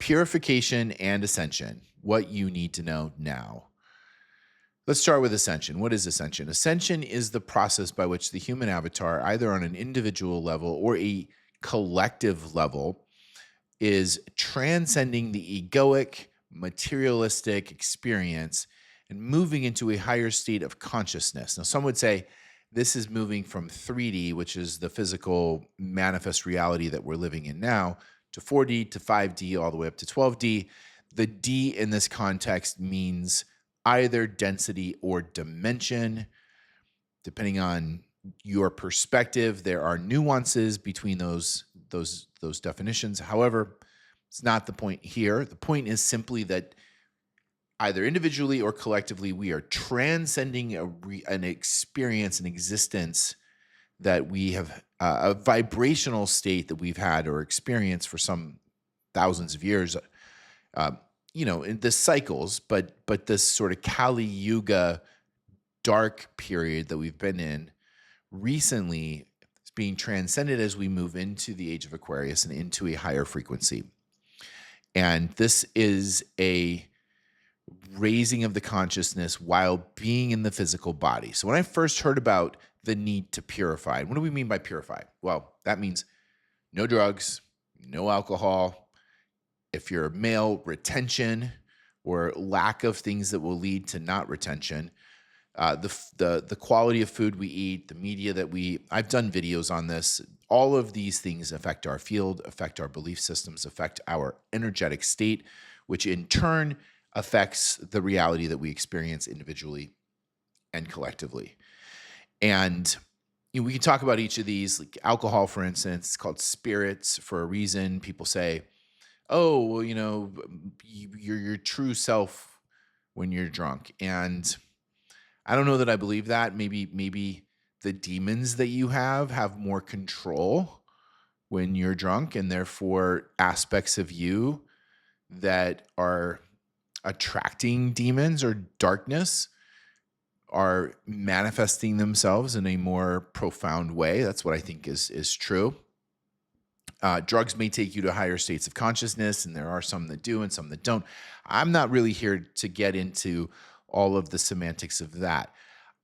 Purification and ascension, what you need to know now. Let's start with ascension. What is ascension? Ascension is the process by which the human avatar, either on an individual level or a collective level, is transcending the egoic, materialistic experience and moving into a higher state of consciousness. Now, some would say this is moving from 3D, which is the physical manifest reality that we're living in now, to 4D, to 5D, all the way up to 12D. The D in this context means either density or dimension. Depending on your perspective, there are nuances between those definitions. However, it's not the point here. The point is simply that either individually or collectively, we are transcending an experience, an existence that we have, a vibrational state that we've had or experienced for some thousands of years. In the cycles, but this sort of Kali Yuga dark period that we've been in recently is being transcended as we move into the age of Aquarius and into a higher frequency. And this is a raising of the consciousness while being in the physical body. So when I first heard about the need to purify, what do we mean by purify? Well, that means no drugs, no alcohol. If you're a male, retention or lack of things that will lead to not retention. The quality of food we eat, the media that I've done videos on this. All of these things affect our field, affect our belief systems, affect our energetic state, which in turn affects the reality that we experience individually and collectively. And we can talk about each of these, like alcohol, for instance. It's called spirits for a reason. People say, oh, well, you're your true self when you're drunk. And I don't know that I believe that. Maybe the demons that you have more control when you're drunk, and therefore aspects of you that are attracting demons or darkness are manifesting themselves in a more profound way. That's what I think is true. Drugs may take you to higher states of consciousness, and there are some that do and some that don't. I'm not really here to get into all of the semantics of that.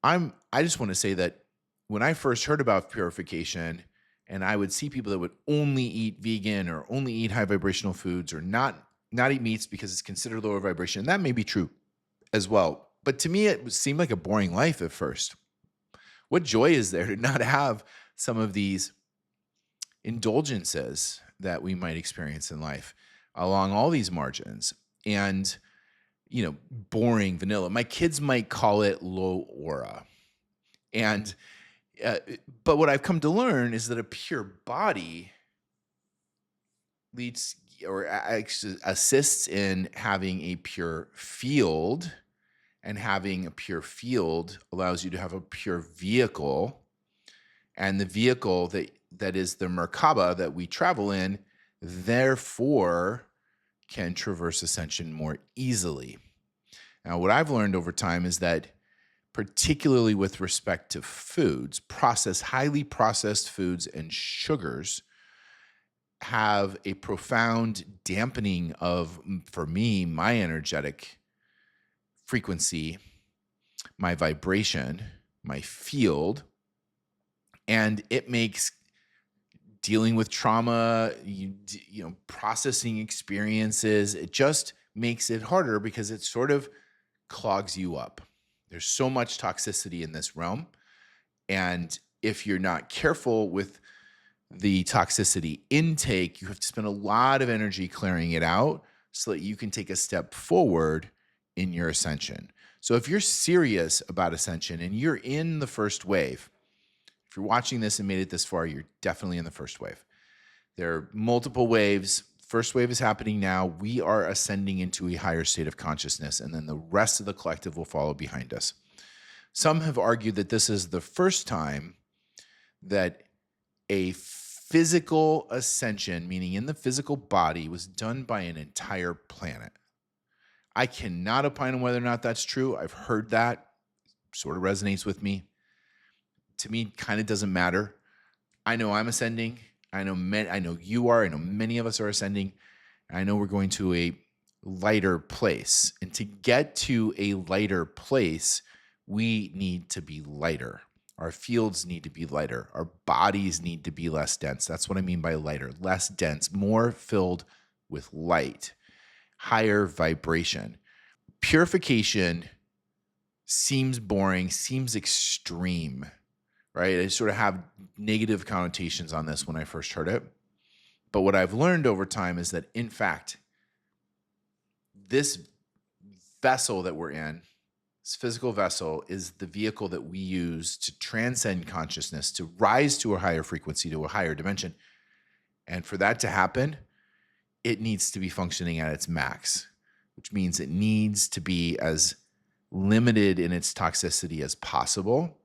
I just want to say that when I first heard about purification, and I would see people that would only eat vegan or only eat high vibrational foods or not eat meats because it's considered lower vibration, and that may be true as well. But to me, it seemed like a boring life at first. What joy is there to not have some of these indulgences that we might experience in life along all these margins? And boring vanilla. My kids might call it low aura. And but what I've come to learn is that a pure body leads or assists in having a pure field, and having a pure field allows you to have a pure vehicle, and the vehicle that is the Merkaba that we travel in, therefore can traverse ascension more easily. Now, what I've learned over time is that, particularly with respect to foods, highly processed foods and sugars have a profound dampening of, for me, my energetic frequency, my vibration, my field, and it makes dealing with trauma, processing experiences, it just makes it harder because it sort of clogs you up. There's so much toxicity in this realm. And if you're not careful with the toxicity intake, you have to spend a lot of energy clearing it out so that you can take a step forward in your ascension. So if you're serious about ascension and you're in the first wave, if you're watching this and made it this far, you're definitely in the first wave. There are multiple waves. First wave is happening now. We are ascending into a higher state of consciousness, and then the rest of the collective will follow behind us. Some have argued that this is the first time that a physical ascension, meaning in the physical body, was done by an entire planet. I cannot opine on whether or not that's true. I've heard that. Sort of resonates with me. To me, kind of doesn't matter. I know I'm ascending. I know you are. I know many of us are ascending. I know we're going to a lighter place. And to get to a lighter place, we need to be lighter. Our fields need to be lighter. Our bodies need to be less dense. That's what I mean by lighter, less dense, more filled with light, higher vibration. Purification seems boring, seems extreme, right? I sort of have negative connotations on this when I first heard it. But what I've learned over time is that, in fact, this vessel that we're in, this physical vessel, is the vehicle that we use to transcend consciousness, to rise to a higher frequency, to a higher dimension. And for that to happen, it needs to be functioning at its max, which means it needs to be as limited in its toxicity as possible.